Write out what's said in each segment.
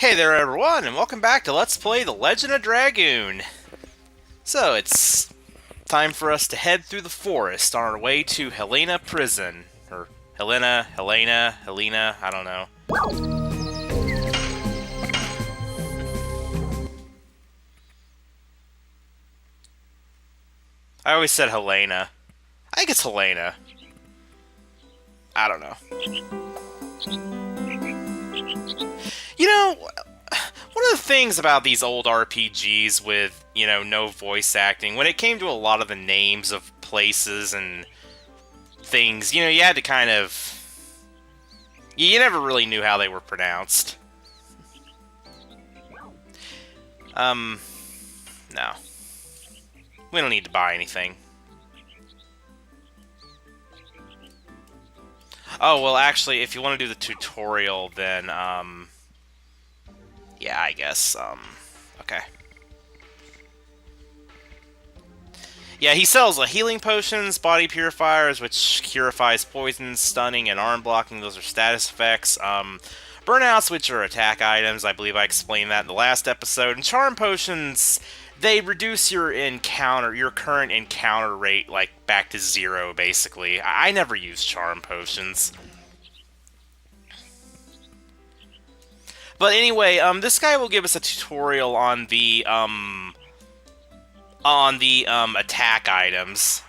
Hey there everyone, and welcome back to Let's Play The Legend of Dragoon. So, it's time for us to head through the forest on our way to Hellena Prison. Or Helena, I don't know. I always said Helena. I think it's Helena. I don't know. You know, one of the things about these old RPGs with, no voice acting, when it came to a lot of the names of places and things, you had to kind of... You never really knew how they were pronounced. No. We don't need to buy anything. Oh, well, actually, if you want to do the tutorial, then, yeah, I guess, okay. Yeah, he sells healing potions, body purifiers, which purifies poison, stunning, and arm blocking. Those are status effects. Burnouts, which are attack items. I believe I explained that in the last episode. And charm potions, they reduce your current encounter rate, like, back to 0, basically. I never use charm potions. But anyway, this guy will give us a tutorial on the attack items.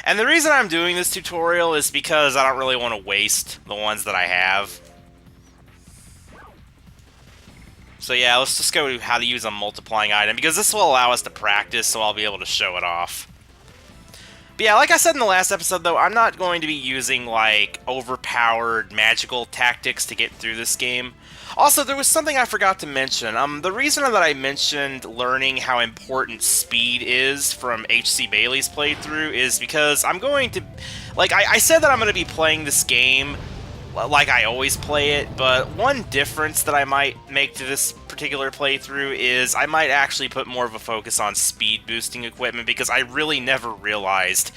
And the reason I'm doing this tutorial is because I don't really want to waste the ones that I have. So yeah, let's just go to how to use a multiplying item, because this will allow us to practice, so I'll be able to show it off. But yeah, like I said in the last episode, though, I'm not going to be using, like, overpowered magical tactics to get through this game. Also, there was something I forgot to mention. The reason that I mentioned learning how important speed is from H.C. Bailey's playthrough is because I'm going to... Like, I said that I'm going to be playing this game like I always play it, but one difference that I might make to this particular playthrough is I might actually put more of a focus on speed boosting equipment, because I really never realized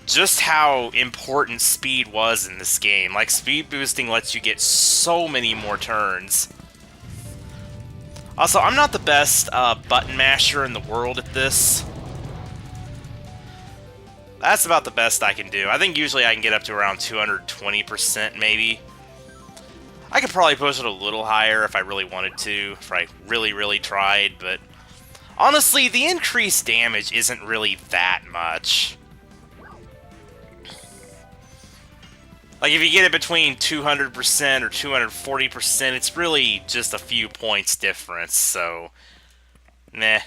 just how important speed was in this game. Like, speed boosting lets you get so many more turns. Also, I'm not the best button masher in the world at this. That's about the best I can do. I think usually I can get up to around 220%, maybe. I could probably push it a little higher if I really wanted to, if I really tried, but... Honestly, the increased damage isn't really that much. Like, if you get it between 200% or 240%, it's really just a few points difference, so... Meh.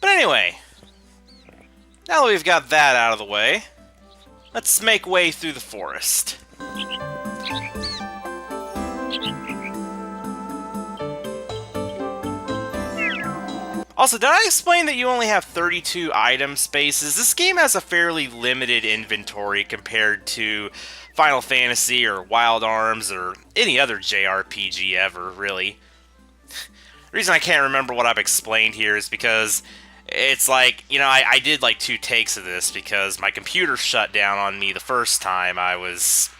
But anyway, now that we've got that out of the way, let's make way through the forest. Also, did I explain that you only have 32 item spaces? This game has a fairly limited inventory compared to Final Fantasy or Wild Arms or any other JRPG ever, really. The reason I can't remember what I've explained here is because it's like, I did like 2 takes of this because my computer shut down on me the first time I was,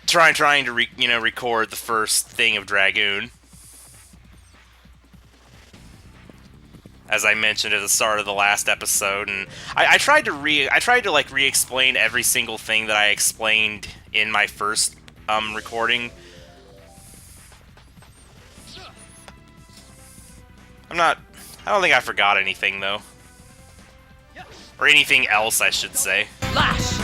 trying to record the first thing of Dragoon. As I mentioned at the start of the last episode, and I tried to re-explain every single thing that I explained in my first recording. I don't think I forgot anything, though. Or anything else, I should say. Flash!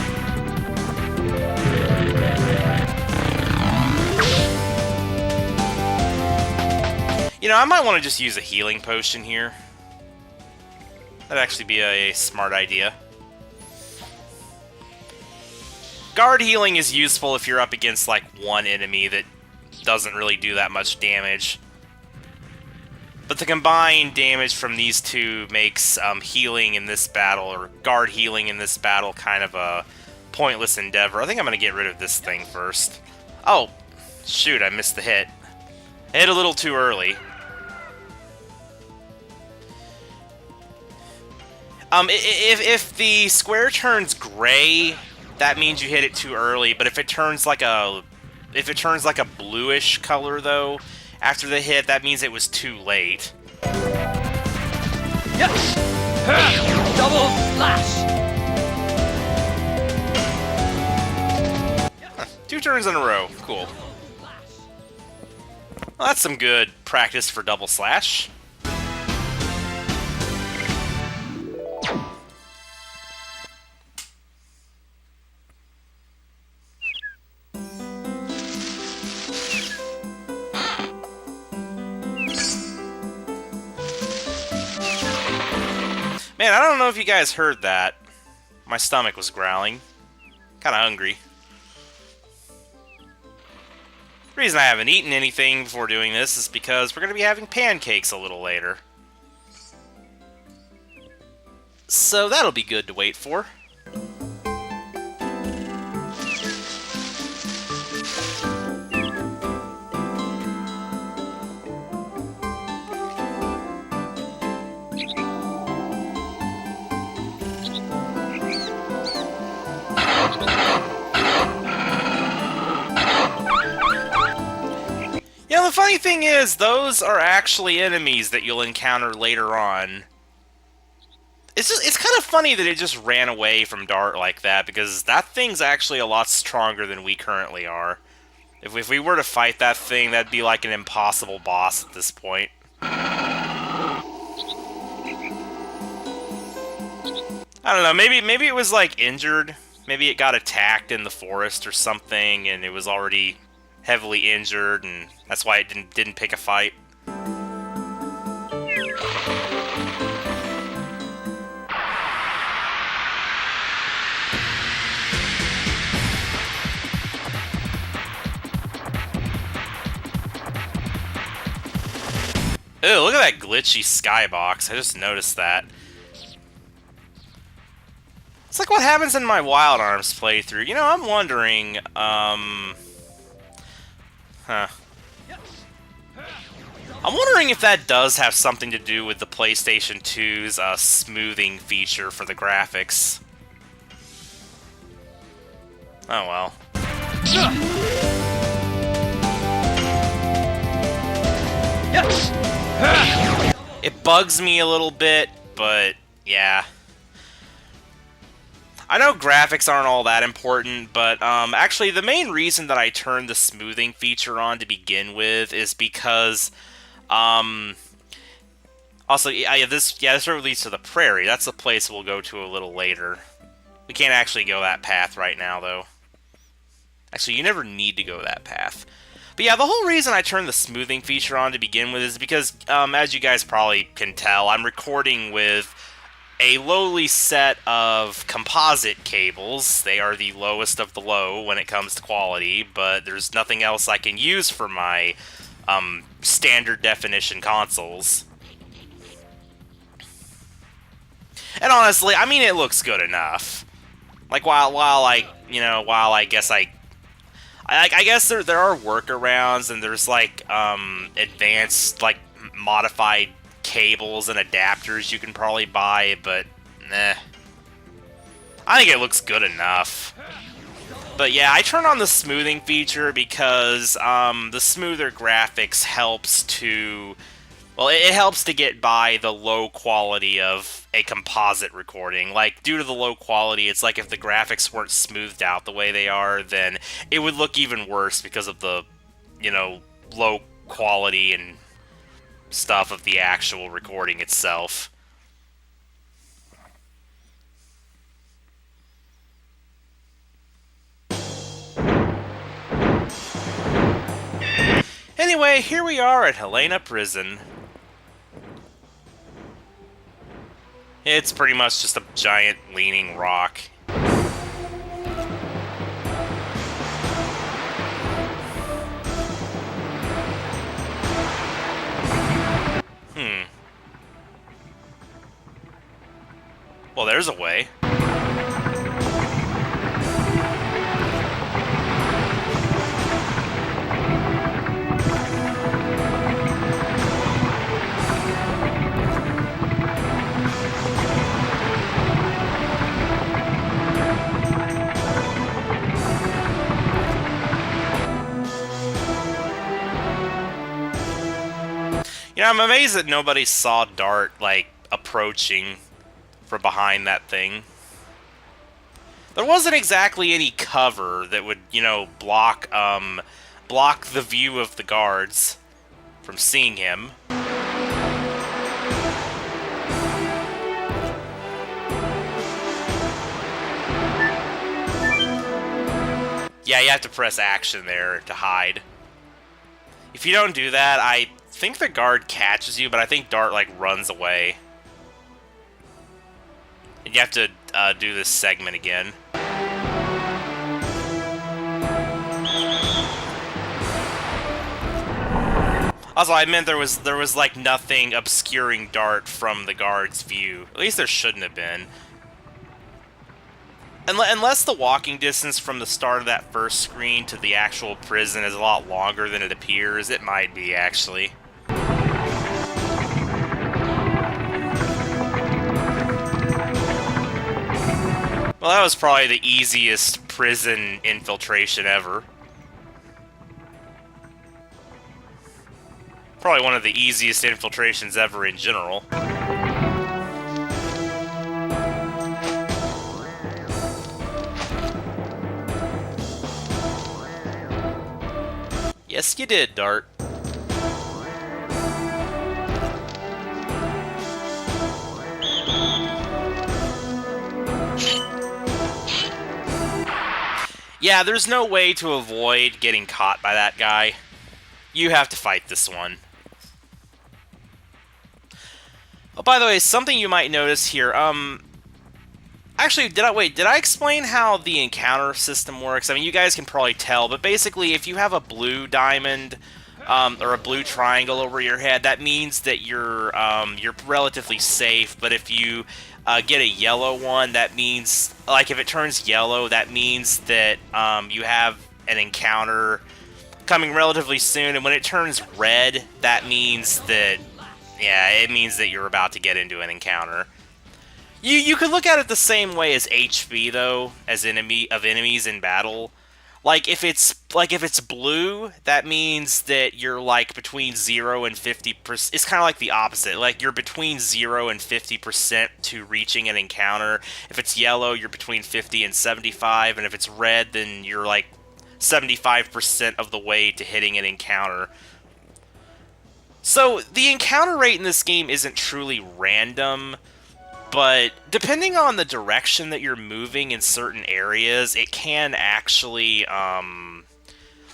I might want to just use a healing potion here. That'd actually be a smart idea. Guard healing is useful if you're up against, like, one enemy that doesn't really do that much damage. But the combined damage from these two makes healing in this battle, or guard healing in this battle, kind of a pointless endeavor. I think I'm going to get rid of this thing first. Oh, shoot, I missed the hit. Hit a little too early. If the square turns gray, that means you hit it too early. But if it turns like a bluish color though, after the hit, that means it was too late. Yes! Double slash! Huh, 2 turns in a row. Cool. Well, that's some good practice for double slash. Man, I don't know if you guys heard that. My stomach was growling. Kinda hungry. The reason I haven't eaten anything before doing this is because we're going to be having pancakes a little later. So that'll be good to wait for. You know, the funny thing is, those are actually enemies that you'll encounter later on. It's kind of funny that it just ran away from Dart like that, because that thing's actually a lot stronger than we currently are. If we were to fight that thing, that'd be like an impossible boss at this point. I don't know, maybe it was like injured. Maybe it got attacked in the forest or something, and it was already heavily injured, and that's why it didn't pick a fight. Ew, look at that glitchy skybox. I just noticed that. It's like what happens in my Wild Arms playthrough. You know, I'm wondering, Huh. I'm wondering if that does have something to do with the PlayStation 2's smoothing feature for the graphics. Oh well. It bugs me a little bit, but yeah. I know graphics aren't all that important, but actually the main reason that I turned the smoothing feature on to begin with is because, also, this road leads to the prairie. That's the place we'll go to a little later. We can't actually go that path right now, though. Actually, you never need to go that path. But yeah, the whole reason I turned the smoothing feature on to begin with is because, as you guys probably can tell, I'm recording with a lowly set of composite cables. They are the lowest of the low when it comes to quality, but there's nothing else I can use for my standard definition consoles. And honestly, I mean, it looks good enough. Like, while I guess I guess there are workarounds, and there's like advanced, like, modified cables and adapters you can probably buy, but nah. I think it looks good enough. But yeah, I turn on the smoothing feature because the smoother graphics helps to, well, it helps to get by the low quality of a composite recording. Like, due to the low quality, it's like if the graphics weren't smoothed out the way they are, then it would look even worse because of the, you know, low quality and stuff of the actual recording itself. Anyway, here we are at Hellena Prison. It's pretty much just a giant leaning rock. Well, there's a way. You know, I'm amazed that nobody saw Dart, like, approaching from behind that thing. There wasn't exactly any cover that would, you know, block the view of the guards from seeing him. Yeah, you have to press action there to hide. If you don't do that, I think the guard catches you, but I think Dart, like, runs away. And you have to do this segment again. Also, I meant there was like nothing obscuring Dart from the guard's view. At least there shouldn't have been. Unless the walking distance from the start of that first screen to the actual prison is a lot longer than it appears, it might be, actually. Well, that was probably the easiest prison infiltration ever. Probably one of the easiest infiltrations ever in general. Yes, you did, Dart. Yeah, there's no way to avoid getting caught by that guy. You have to fight this one. Oh, by the way, something you might notice here, actually, did I explain how the encounter system works? I mean, you guys can probably tell, but basically, if you have a blue diamond, or a blue triangle over your head, that means that you're relatively safe, but if you get a yellow one, that means, like, if it turns yellow, that means that you have an encounter coming relatively soon, and when it turns red, that means that, yeah, it means that you're about to get into an encounter. You could look at it the same way as HP, though, as enemies in battle. Like if it's blue, that means that you're like between 0 and 50%. It's kind of like the opposite. Like you're between 0 and 50% to reaching an encounter. If it's yellow, you're between 50 and 75, and if it's red, then you're like 75% of the way to hitting an encounter. So the encounter rate in this game isn't truly random, but depending on the direction that you're moving in certain areas, it can actually,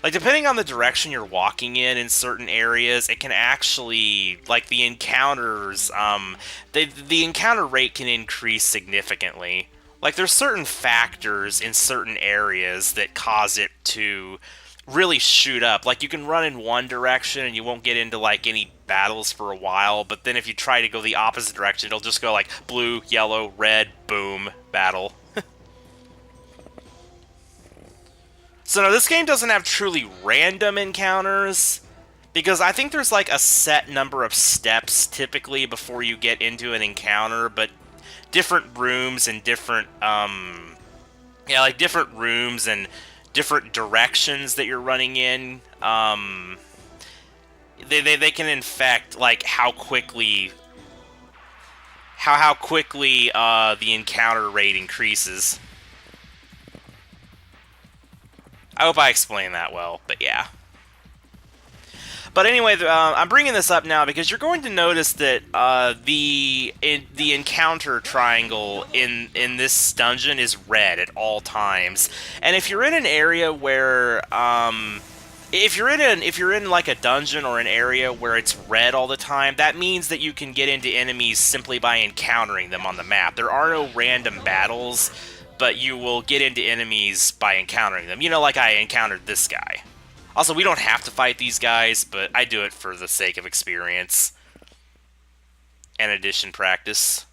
like, depending on the direction you're walking in certain areas, it can actually, like, the encounters, the encounter rate can increase significantly. Like, there's certain factors in certain areas that cause it to really shoot up. Like, you can run in one direction and you won't get into, like, any battles for a while, but then if you try to go the opposite direction, it'll just go, like, blue, yellow, red, boom, battle. So, no, this game doesn't have truly random encounters, because I think there's, like, a set number of steps, typically, before you get into an encounter, but different rooms and different, yeah, like, different rooms and different directions that you're running in, they can infect, like, how quickly the encounter rate increases. I hope I explained that well, but yeah. But anyway, I'm bringing this up now because you're going to notice that the encounter triangle in this dungeon is red at all times. And if you're in an area where if you're in like a dungeon or an area where it's red all the time, that means that you can get into enemies simply by encountering them on the map. There are no random battles, but you will get into enemies by encountering them. You know, like I encountered this guy. Also, we don't have to fight these guys, but I do it for the sake of experience and addition practice.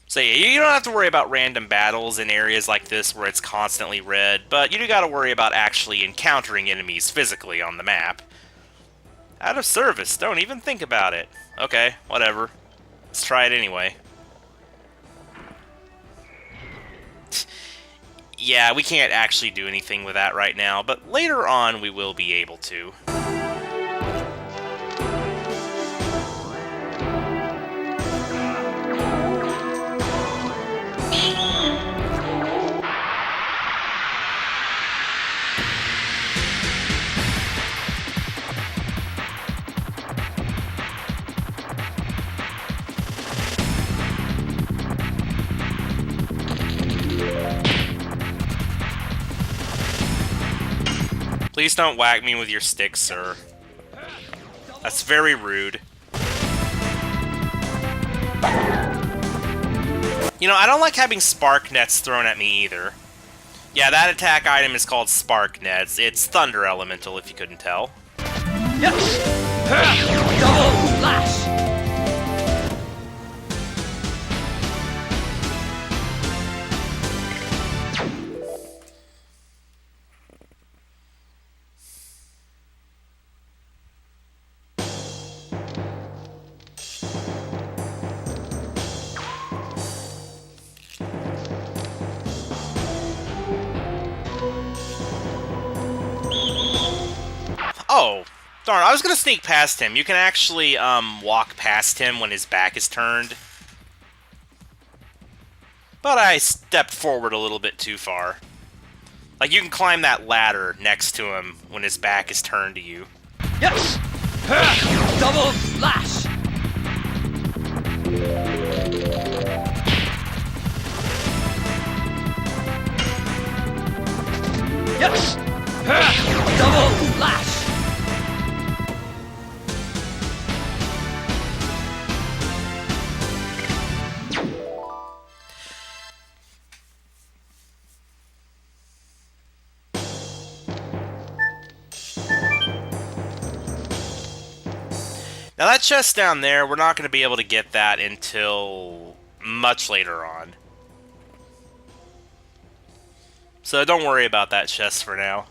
So yeah, you don't have to worry about random battles in areas like this where it's constantly red, but you do gotta worry about actually encountering enemies physically on the map. Out of service, don't even think about it. Okay, whatever. Let's try it anyway. yeah, we can't actually do anything with that right now, but later on we will be able to. Please don't whack me with your stick, sir. That's very rude. You know, I don't like having spark nets thrown at me either. Yeah, that attack item is called spark nets. It's thunder elemental, if you couldn't tell. Yes! Double slash! Oh, darn, I was gonna sneak past him. You can actually, walk past him when his back is turned. But I stepped forward a little bit too far. Like, you can climb that ladder next to him when his back is turned to you. Yes! Double slash! Yes! Double slash! Now that chest down there, we're not going to be able to get that until much later on. So don't worry about that chest for now.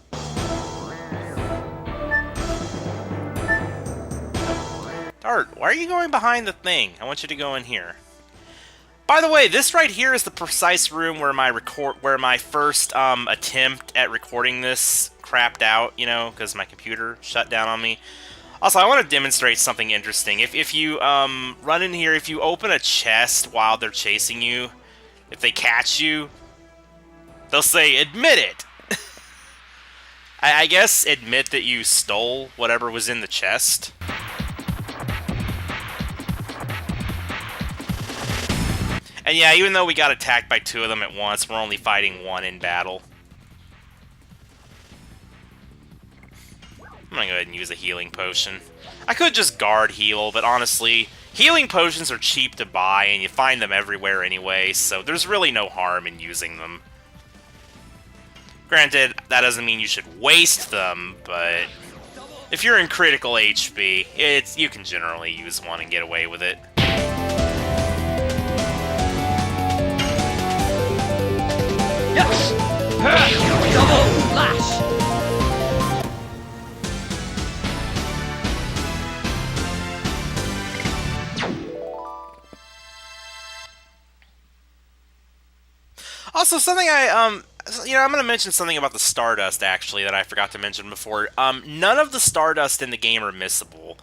Dart, why are you going behind the thing? I want you to go in here. By the way, this right here is the precise room where my first attempt at recording this crapped out, you know, because my computer shut down on me. Also, I want to demonstrate something interesting. If you run in here, if you open a chest while they're chasing you, if they catch you, they'll say, "Admit it!" I guess admit that you stole whatever was in the chest. And yeah, even though we got attacked by 2 of them at once, we're only fighting 1 in battle. I'm gonna go ahead and use a healing potion. I could just guard heal, but honestly, healing potions are cheap to buy, and you find them everywhere anyway, so there's really no harm in using them. Granted, that doesn't mean you should waste them, but if you're in critical HP, you can generally use one and get away with it. Yes! Double slash! Also, something I'm going to mention something about the Stardust, actually, that I forgot to mention before. None of the Stardust in the game are missable.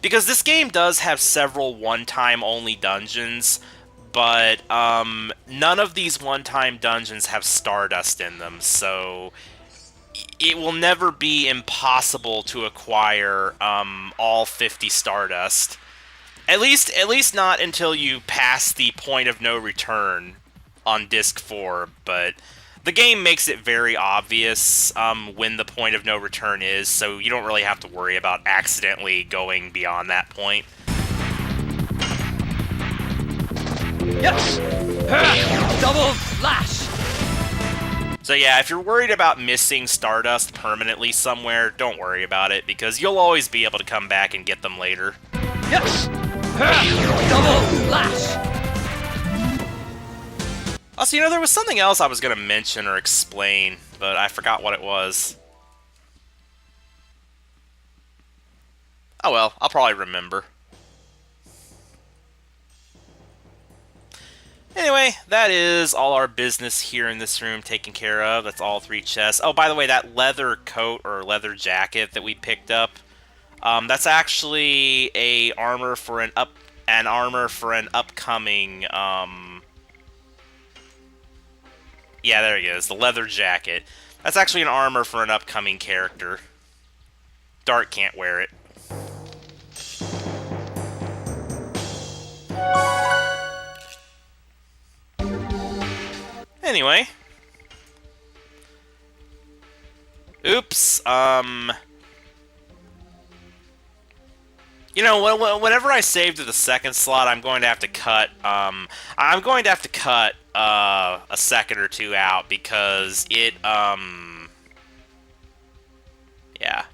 Because this game does have several one-time only dungeons, but none of these one-time dungeons have Stardust in them, so it will never be impossible to acquire all 50 Stardust. At least not until you pass the point of no return on Disc 4, but the game makes it very obvious when the point of no return is, so you don't really have to worry about accidentally going beyond that point. Yes! Double slash! So yeah, if you're worried about missing Stardust permanently somewhere, don't worry about it, because you'll always be able to come back and get them later. Yes! Double slash! Also, you know, there was something else I was going to mention or explain, but I forgot what it was. Oh well, I'll probably remember. Anyway, that is all our business here in this room taken care of. That's all 3 chests. Oh, by the way, that leather coat or leather jacket that we picked up, that's actually an armor for an upcoming. Yeah, there he is. The leather jacket. That's actually an armor for an upcoming character. Dart can't wear it. Anyway. Oops, you know, whenever I save to the second slot, I'm going to have to cut, a second or two out because it, yeah.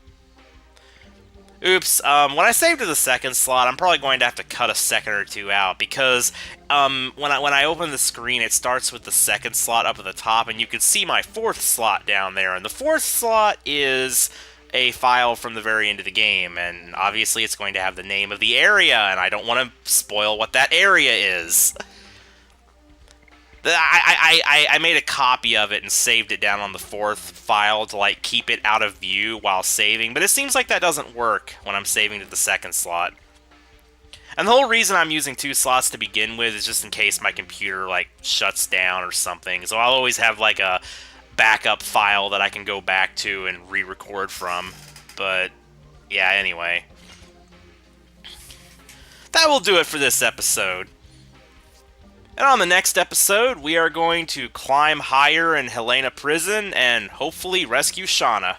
Oops, when I save to the second slot, I'm probably going to have to cut a second or two out because, when I open the screen, it starts with the second slot up at the top, and you can see my 4th slot down there, and the 4th slot is a file from the very end of the game, and obviously it's going to have the name of the area, and I don't want to spoil what that area is. I made a copy of it and saved it down on the 4th file to, like, keep it out of view while saving, but it seems like that doesn't work when I'm saving to the second slot. And the whole reason I'm using 2 slots to begin with is just in case my computer, like, shuts down or something, so I'll always have, like, a backup file that I can go back to and re-record from. But, yeah, anyway. That will do it for this episode. And on the next episode, we are going to climb higher in Hellena Prison and hopefully rescue Shana.